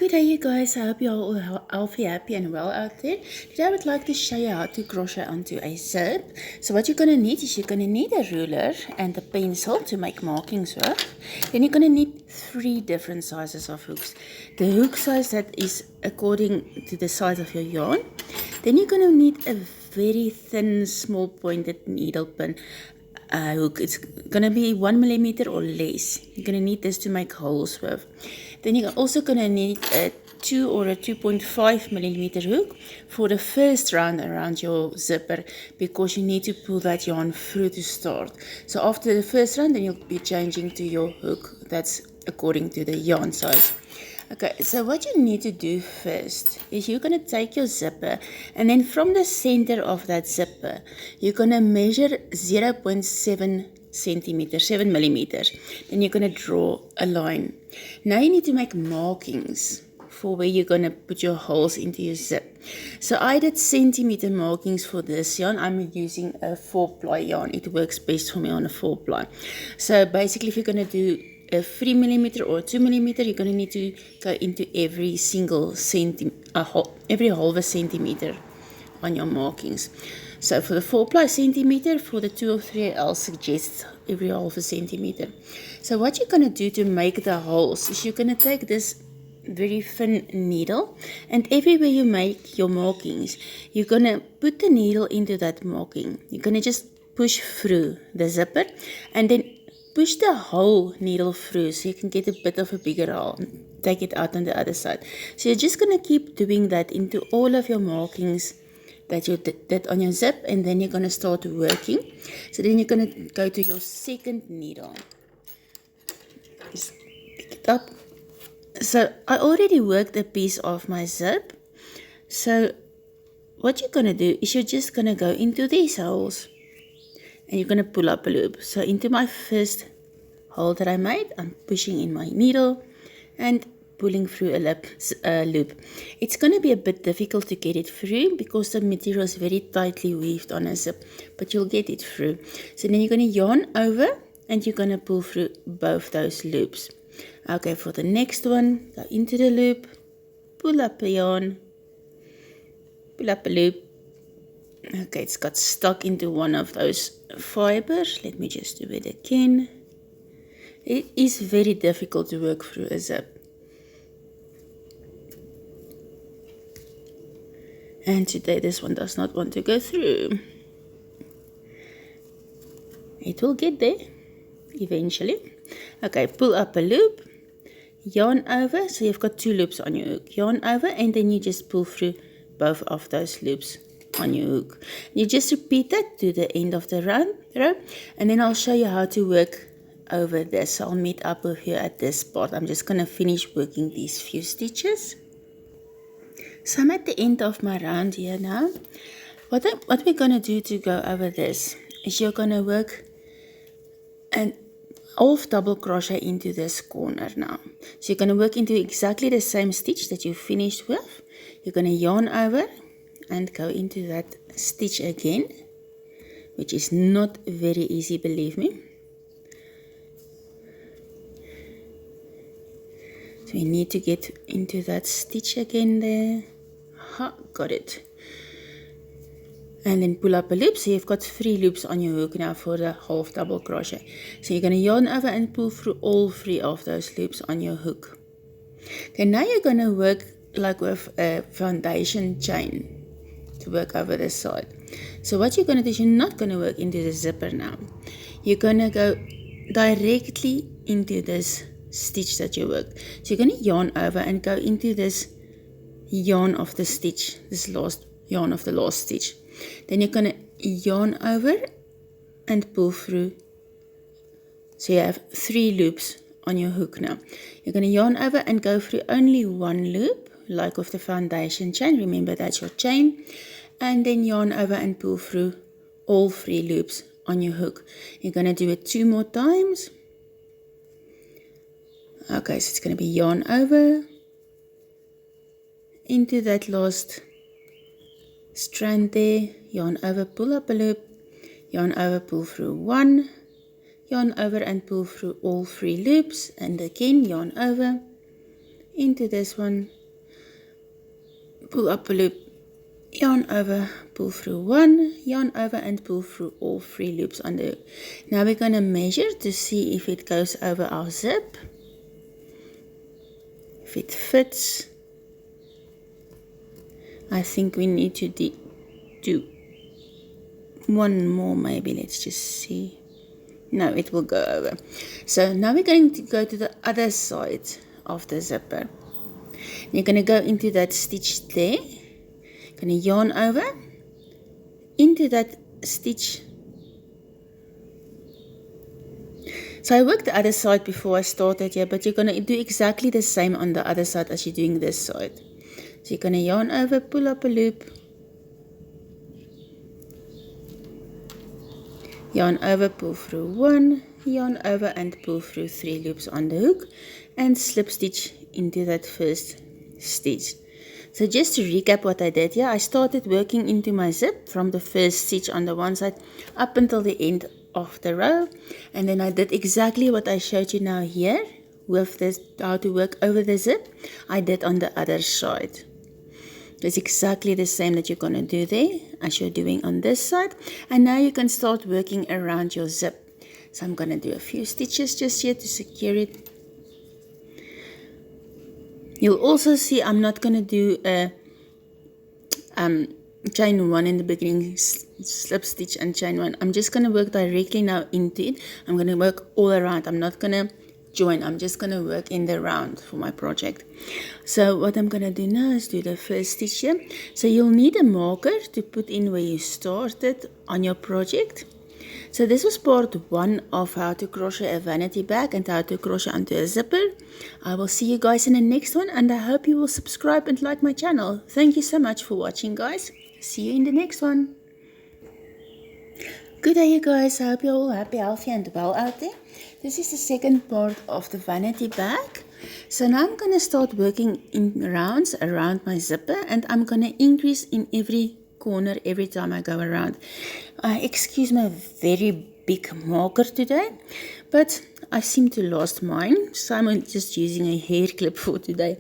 Good day, you guys. I hope you're all healthy, happy, and well out there. Today, I would like to show you how to crochet onto a zip. So what you're going to need is you're going to need a ruler and a pencil to make markings with. Then you're going to need 3 different sizes of hooks. The hook size that is according to the size of your yarn. Then you're going to need a very thin, small pointed needle pin. Hook. It's going to be 1 millimeter or less. You're going to need this to make holes with. Then you're also going to need a 2 or a 2.5 millimeter hook for the first round around your zipper, because you need to pull that yarn through to start. So after the first round, then you'll be changing to your hook. That's according to the yarn size. Okay, so what you need to do first is you're going to take your zipper, and then from the center of that zipper, you're going to measure 0.7 centimeters, 7 millimeters. Then you're going to draw a line. Now you need to make markings for where you're going to put your holes into your zip. So I did centimeter markings for this yarn. I'm using a 4-ply yarn. It works best for me on a 4-ply. So basically, if you're going to do a 3 millimeter or 2 millimeter, you're going to need to go into every single every half a centimeter on your markings. So for the 4-ply centimeter, for the 2 or 3, I'll suggest every half a centimeter. So what you're going to do to make the holes is you're going to take this very thin needle, and everywhere you make your markings, you're going to put the needle into that marking. You're going to just push through the zipper, and then push the whole needle through so you can get a bit of a bigger hole. Take it out on the other side. So you're just going to keep doing that into all of your markings that you did on your zip, and then you're going to start working. So then you're going to go to your second needle. Just pick it up. So I already worked a piece of my zip. So what you're going to do is you're just going to go into these holes, and you're going to pull up a loop. So into my first hole that I made, I'm pushing in my needle and pulling through a loop. It's going to be a bit difficult to get it through because the material is very tightly weaved on a zip, but you'll get it through. So then you're going to yarn over, and you're going to pull through both those loops. Okay, for the next one, go into the loop, pull up a yarn, pull up a loop. Okay, it's got stuck into one of those fibers. Let me just do it again. It is very difficult to work through a zip. And today this one does not want to go through. It will get there eventually. Okay, pull up a loop, yarn over. So you've got 2 loops on your hook. Yarn over, and then you just pull through both of those loops on your hook. You just repeat that to the end of the row, and then I'll show you how to work over this. So I'll meet up with you at this part. I'm just going to finish working these few stitches. So I'm at the end of my round here now. What we're going to do to go over this is you're going to work an half double crochet into this corner now. So you're going to work into exactly the same stitch that you finished with. You're going to yarn over and go into that stitch again, which is not very easy, believe me. So we need to get into that stitch again there. Got it. And then pull up a loop. So you've got 3 loops on your hook now for the half double crochet. So you're going to yarn over and pull through all 3 of those loops on your hook. Okay, now you're going to work like with a foundation chain to work over this side. So what you're going to do is you're not going to work into the zipper now. You're going to go directly into this stitch that you worked. So you're going to yarn over and go into this yarn of the stitch, this last yarn of the last stitch. Then you're going to yarn over and pull through. So you have 3 loops on your hook now. You're going to yarn over and go through only 1 loop, like with the foundation chain. Remember, that's your chain. And then yarn over and pull through all 3 loops on your hook. You're going to do it 2 more times. Okay, so it's going to be yarn over into that last strand there, yarn over, pull up a loop, yarn over, pull through 1, yarn over and pull through all 3 loops, and again yarn over, into this one, pull up a loop, yarn over, pull through one, yarn over and pull through all 3 loops on the hook. Now we're going to measure to see if it goes over our zip, if it fits. I think we need to do one more maybe. Let's just see. No, it will go over. So now we're going to go to the other side of the zipper. You're going to go into that stitch there, going to yarn over into that stitch. So I worked the other side before I started here, but you're going to do exactly the same on the other side as you're doing this side. So you're going to yarn over, pull up a loop, yarn over, pull through one, yarn over and pull through 3 loops on the hook and slip stitch into that first stitch. So just to recap what I did here, I started working into my zip from the first stitch on the one side up until the end of the row, and then I did exactly what I showed you now here with this, how to work over the zip, I did on the other side. It's exactly the same that you're going to do there as you're doing on this side. And now you can start working around your zip. So I'm going to do a few stitches just here to secure it. You'll also see I'm not going to do a chain 1 in the beginning, slip stitch and chain 1. I'm just going to work directly now into it. I'm going to work all around. I'm not going to join. I'm just going to work in the round for my project. So what I'm going to do now is do the first stitch here. So you'll need a marker to put in where you started on your project. So this was part 1 of how to crochet a vanity bag and how to crochet onto a zipper. I will see you guys in the next one, and I hope you will subscribe and like my channel. Thank you so much for watching, guys. See you in the next one. Good day, you guys. I hope you're all happy, healthy and well out there. This is the second part of the vanity bag. So now I'm going to start working in rounds around my zipper, and I'm going to increase in every corner every time I go around. Excuse my very big marker today, but I seem to lost mine, so I'm just using a hair clip for today.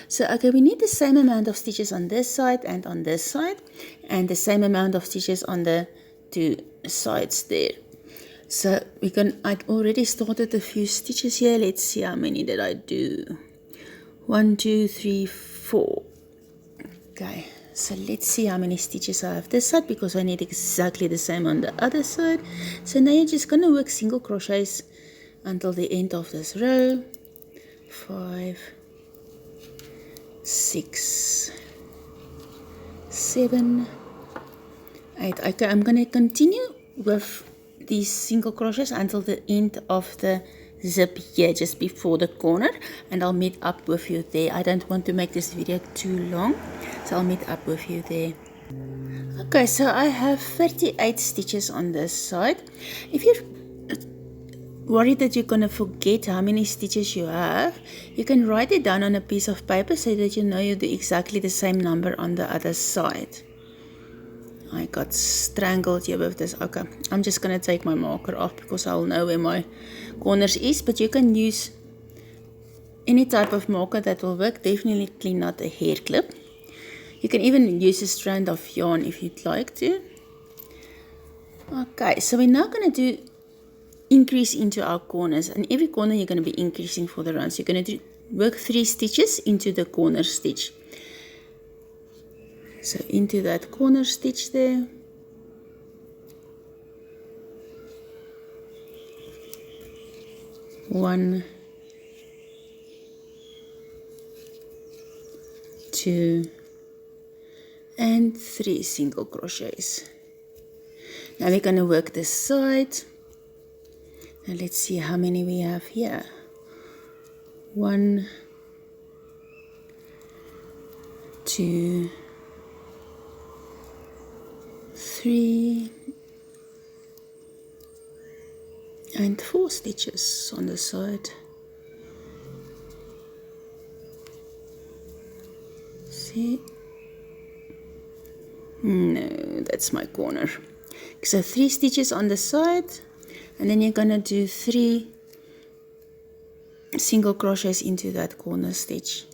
So okay, we need the same amount of stitches on this side and on this side, and the same amount of stitches on the 2 sides there. So I'd already started a few stitches here. Let's see how many did I do. 1, 2, 3, 4. Okay, so let's see how many stitches I have this side, because I need exactly the same on the other side. So now you're just going to work single crochets until the end of this row. 5, 6, 7, 8. Okay, I'm going to continue with these single crochets until the end of the zip here, just before the corner, and I'll meet up with you there. I don't want to make this video too long, so I'll meet up with you there. Okay, so I have 38 stitches on this side. If you're worried that you're gonna forget how many stitches you have, you can write it down on a piece of paper so that you know you do exactly the same number on the other side. I got strangled here with this. Okay, I'm just going to take my marker off because I'll know where my corners is, but you can use any type of marker that will work, definitely not a hair clip. You can even use a strand of yarn if you'd like to. Okay, so we're now going to do increase into our corners, and every corner you're going to be increasing for the round. So you're going to work 3 stitches into the corner stitch. So into that corner stitch there. One, 2, and 3 single crochets. Now we're going to work this side. Now let's see how many we have here. 1, 2, 3, and 4 stitches on the side. See? No, that's my corner. So 3 stitches on the side, and then you're gonna do 3 single crochets into that corner stitch.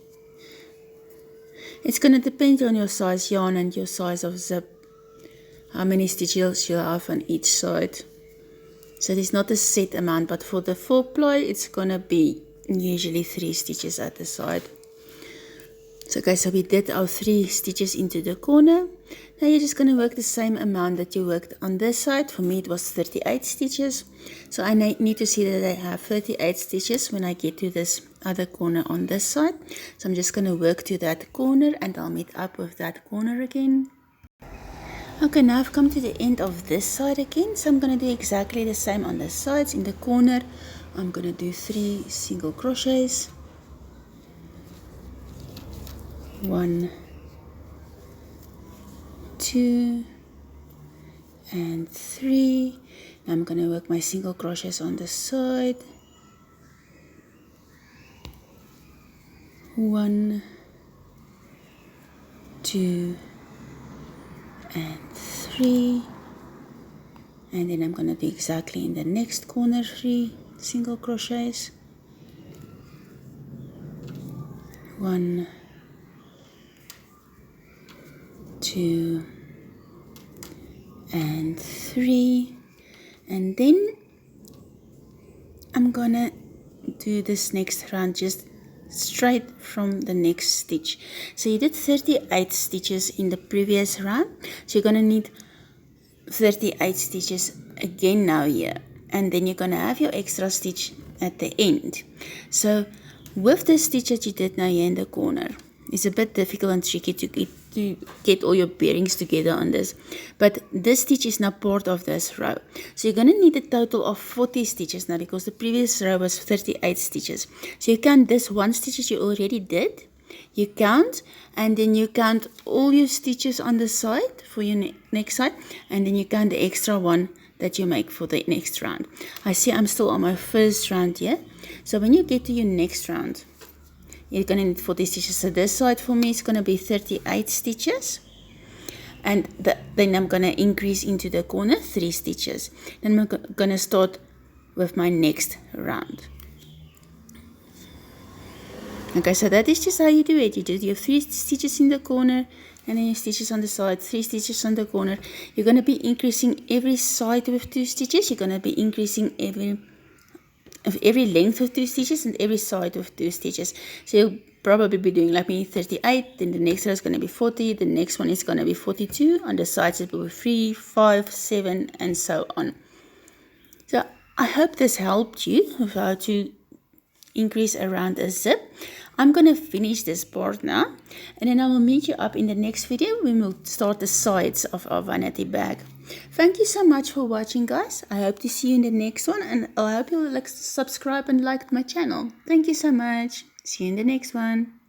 It's going to depend on your size yarn and your size of zip, how many stitches you have on each side. So it's not a set amount, but for the 4-ply it's going to be usually 3 stitches at the side. So guys, so we did our 3 stitches into the corner. Now you're just going to work the same amount that you worked on this side. For me it was 38 stitches. So I need to see that I have 38 stitches when I get to this other corner on this side. So I'm just going to work to that corner and I'll meet up with that corner again. Okay, now I've come to the end of this side again. So I'm going to do exactly the same on the sides. In the corner I'm going to do 3 single crochets. 1, 2 and 3. Now I'm going to work my single crochets on the side. 1, 2 and 3, and then I'm going to do exactly in the next corner 3 single crochets. 1, 2 and 3, and then I'm gonna do this next round just straight from the next stitch. So you did 38 stitches in the previous round, so you're gonna need 38 stitches again now here, and then you're gonna have your extra stitch at the end. So with the stitch that you did now here in the corner, it's a bit difficult and tricky to get all your bearings together on this, but this stitch is now part of this row. So you're going to need a total of 40 stitches now, because the previous row was 38 stitches. So you count this one stitch that you already did, you count, and then you count all your stitches on the side for your next side, and then you count the extra one that you make for the next round. I see I'm still on my first round here. So when you get to your next round, you're going to need 40 stitches. So this side for me is going to be 38 stitches. And then I'm going to increase into the corner 3 stitches. Then I'm going to start with my next round. Okay, so that is just how you do it. You do your 3 stitches in the corner, and then your stitches on the side, 3 stitches on the corner. You're going to be increasing every side with 2 stitches. You're going to be increasing every length with 2 stitches and every side with 2 stitches. So you'll probably be doing like me 38, then the next row is going to be 40, the next one is going to be 42, on the sides it will be 3, 5, 7 and so on. So I hope this helped you with how to increase around a zip. I'm going to finish this part now, and then I will meet you up in the next video when we'll start the sides of our vanity bag. Thank you so much for watching, guys. I hope to see you in the next one, and I hope you'll subscribe and like my channel. Thank you so much. See you in the next one.